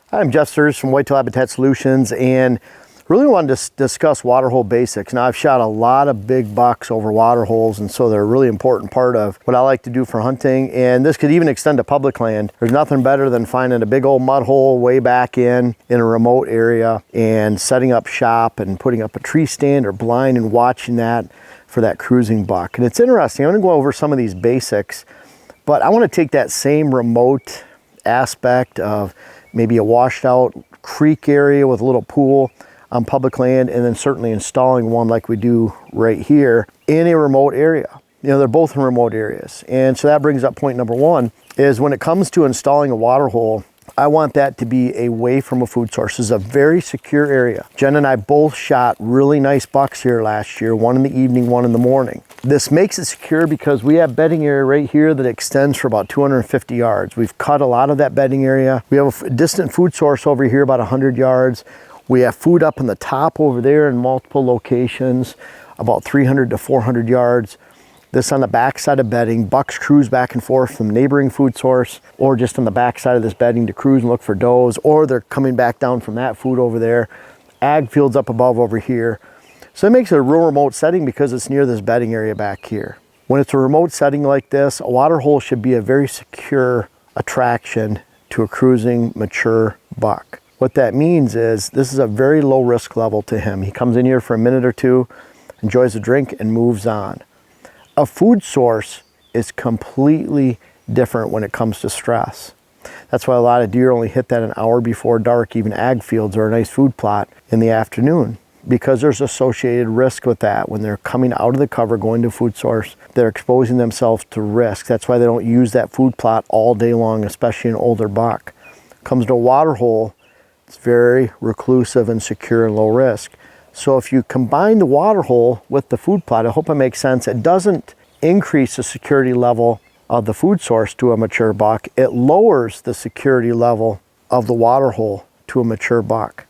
I'm Jeff Sturgis from Whitetail Habitat Solutions, and really wanted to discuss waterhole basics. Now, I've shot a lot of big bucks over waterholes, and so they're a really important part of what I like to do for hunting, and this could even extend to public land. There's nothing better than finding a big old mud hole way back in a remote area and setting up shop and putting up a tree stand or blind and watching that for that cruising buck. And it's interesting, I'm gonna go over some of these basics, but I wanna take that same remote aspect of maybe a washed out creek area with a little pool on public land, and then certainly installing one like we do right here in a remote area. You know, they're both in remote areas. And so that brings up point number one, is when it comes to installing a water hole, I want that to be away from a food source. This is a very secure area. Jen and I both shot really nice bucks here last year, one in the evening, one in the morning. This makes it secure because we have bedding area right here that extends for about 250 yards. We've cut a lot of that bedding area. We have a distant food source over here about 100 yards. We have food up in the top over there in multiple locations, about 300 to 400 yards. This on the back side of bedding. Bucks cruise back and forth from neighboring food source, or just on the back side of this bedding to cruise and look for does, or they're coming back down from that food over there. Ag fields up above over here. So it makes it a real remote setting because it's near this bedding area back here. When it's a remote setting like this, a water hole should be a very secure attraction to a cruising mature buck. What that means is this is a very low risk level to him. He comes in here for a minute or two, enjoys a drink, and moves on. A food source is completely different when it comes to stress. That's why a lot of deer only hit that an hour before dark. Even ag fields are a nice food plot in the afternoon, because there's associated risk with that. When they're coming out of the cover, going to a food source, they're exposing themselves to risk. That's why they don't use that food plot all day long, especially an older buck. Comes to a water hole, it's very reclusive and secure and low risk. So if you combine the water hole with the food plot, I hope it makes sense. It doesn't increase the security level of the food source to a mature buck. It lowers the security level of the water hole to a mature buck.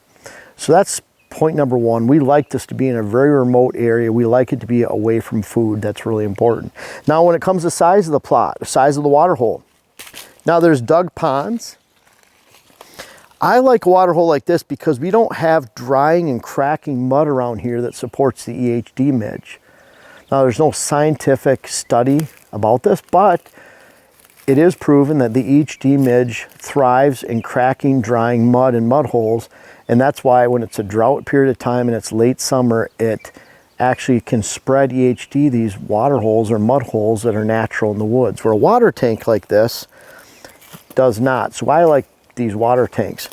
So that's point number one. We like this to be in a very remote area. We like it to be away from food. That's really important. Now, when it comes to size of the plot, the size of the water hole. Now, there's dug ponds. I like a water hole like this because we don't have drying and cracking mud around here that supports the EHD midge. Now, there's no scientific study about this, but it is proven that the EHD midge thrives in cracking, drying mud and mud holes, and that's why when it's a drought period of time and it's late summer, it actually can spread EHD, these water holes or mud holes that are natural in the woods, where a water tank like this does not. So I like these water tanks.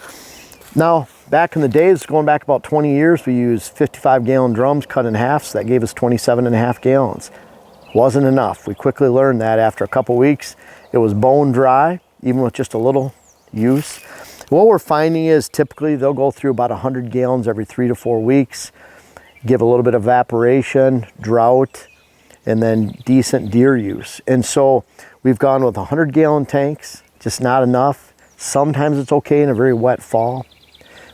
Now, back in the days, going back about 20 years, we used 55-gallon drums cut in half, so that gave us 27.5 gallons. Wasn't enough. We quickly learned that after a couple weeks, it was bone dry, even with just a little use. What we're finding is typically they'll go through about 100 gallons every 3 to 4 weeks, give a little bit of evaporation, drought, and then decent deer use. And so we've gone with 100-gallon tanks, just not enough. Sometimes it's okay in a very wet fall.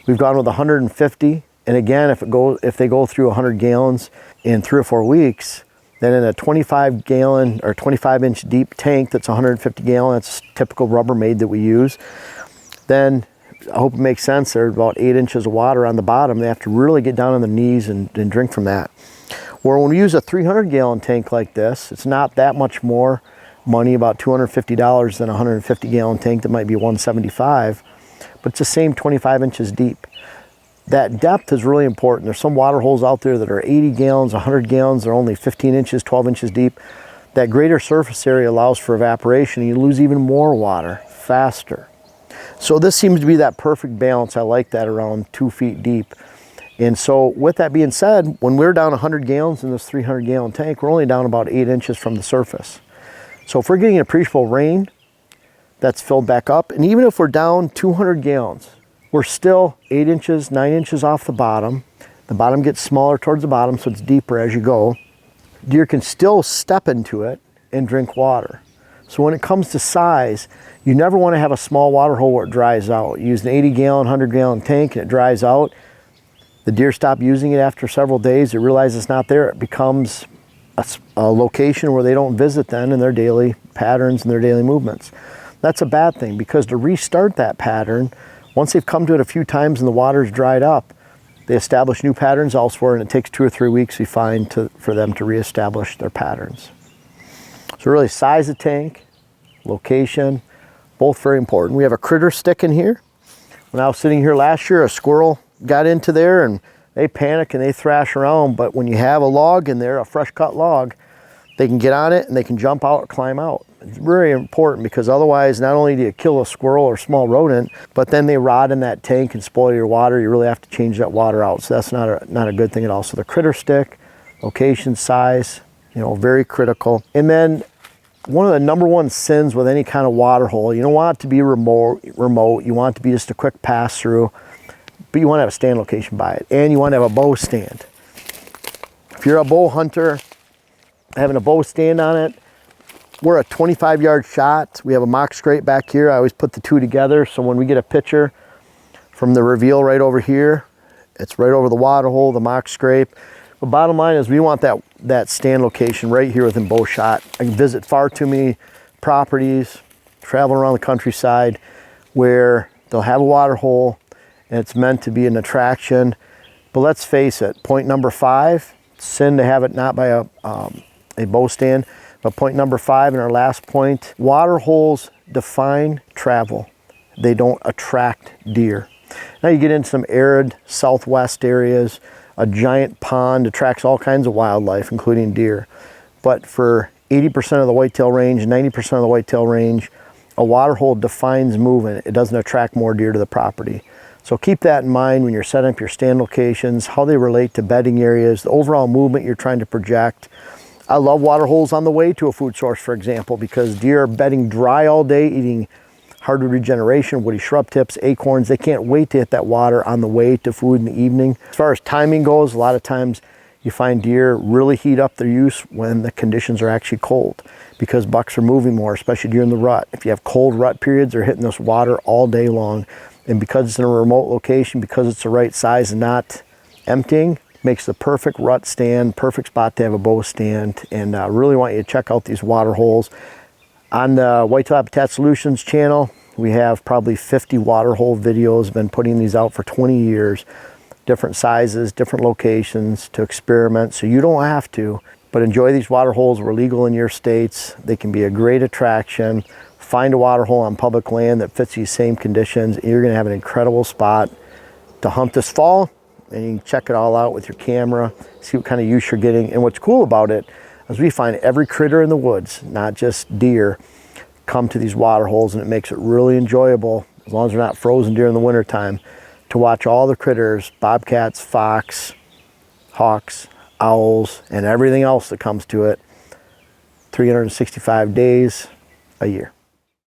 We've gone with 150, and again, if they go through 100 gallons in 3 or 4 weeks, then in a 25-gallon or 25-inch deep tank that's 150 gallon, that's typical Rubbermaid that we use, then I hope it makes sense. There's about 8 inches of water on the bottom. They have to really get down on their knees and drink from that. Where when we use a 300-gallon tank like this, it's not that much more money, about $250 than a 150-gallon tank that might be $175, but it's the same 25 inches deep. That depth is really important. There's some water holes out there that are 80 gallons, 100 gallons, they're only 15 inches, 12 inches deep. That greater surface area allows for evaporation, and you lose even more water faster. So this seems to be that perfect balance. I like that, around 2 feet deep. And so with that being said, when we're down 100 gallons in this 300-gallon tank, we're only down about 8 inches from the surface. So if we're getting appreciable rain, that's filled back up. And even if we're down 200 gallons, we're still 8 inches, 9 inches off the bottom. The bottom gets smaller towards the bottom, so it's deeper as you go. Deer can still step into it and drink water. So when it comes to size, you never want to have a small water hole where it dries out. You use an 80-gallon, 100-gallon tank and it dries out. The deer stop using it after several days. They realize it's not there. It becomes a location where they don't visit then in their daily patterns and their daily movements. That's a bad thing, because to restart that pattern, Once they've come to it a few times and the water's dried up, they establish new patterns elsewhere, and it takes 2 or 3 weeks, we find, for them to reestablish their patterns. So really, size of tank, location, both very important. We have a critter stick in here. When I was sitting here last year, a squirrel got into there and they panic and they thrash around, but when you have a log in there, a fresh cut log, they can get on it and they can jump out or climb out. It's very important, because otherwise not only do you kill a squirrel or small rodent, but then they rot in that tank and spoil your water. You really have to change that water out. So that's not a good thing at all. So the critter stick, location, size, very critical. And then one of the number one sins with any kind of water hole, you don't want it to be remote. You want it to be just a quick pass through, but you want to have a stand location by it, and you want to have a bow stand. If you're a bow hunter, having a bow stand on it, we're a 25-yard shot. We have a mock scrape back here. I always put the two together, so when we get a picture from the reveal right over here, it's right over the water hole, the mock scrape. The bottom line is we want that stand location right here within bow shot. I can visit far too many properties, travel around the countryside, where they'll have a water hole and it's meant to be an attraction. But let's face it, point number 5, sin to have it not by a bow stand. But point number 5 and our last point, water holes define travel. They don't attract deer. Now you get into some arid southwest areas, a giant pond attracts all kinds of wildlife, including deer. But for 80% of the whitetail range, 90% of the whitetail range, a water hole defines movement. It doesn't attract more deer to the property. So keep that in mind when you're setting up your stand locations, how they relate to bedding areas, the overall movement you're trying to project. I love water holes on the way to a food source, for example, because deer are bedding dry all day, eating hardwood regeneration, woody shrub tips, acorns. They can't wait to hit that water on the way to food in the evening. As far as timing goes, a lot of times you find deer really heat up their use when the conditions are actually cold, because bucks are moving more, especially during the rut. If you have cold rut periods, they're hitting this water all day long. And because it's in a remote location, because it's the right size and not emptying, makes the perfect rut stand, perfect spot to have a bow stand. And I really want you to check out these water holes. On the Whitetail Habitat Solutions channel, we have probably 50 water hole videos. Been putting these out for 20 years. Different sizes, different locations to experiment, so you don't have to. But enjoy these water holes. We're legal in your states. They can be a great attraction. Find a water hole on public land that fits these same conditions, and you're gonna have an incredible spot to hunt this fall. And you can check it all out with your camera, see what kind of use you're getting. And what's cool about it is we find every critter in the woods, not just deer, come to these water holes, and it makes it really enjoyable, as long as they're not frozen during the wintertime, to watch all the critters, bobcats, fox, hawks, owls, and everything else that comes to it 365 days a year.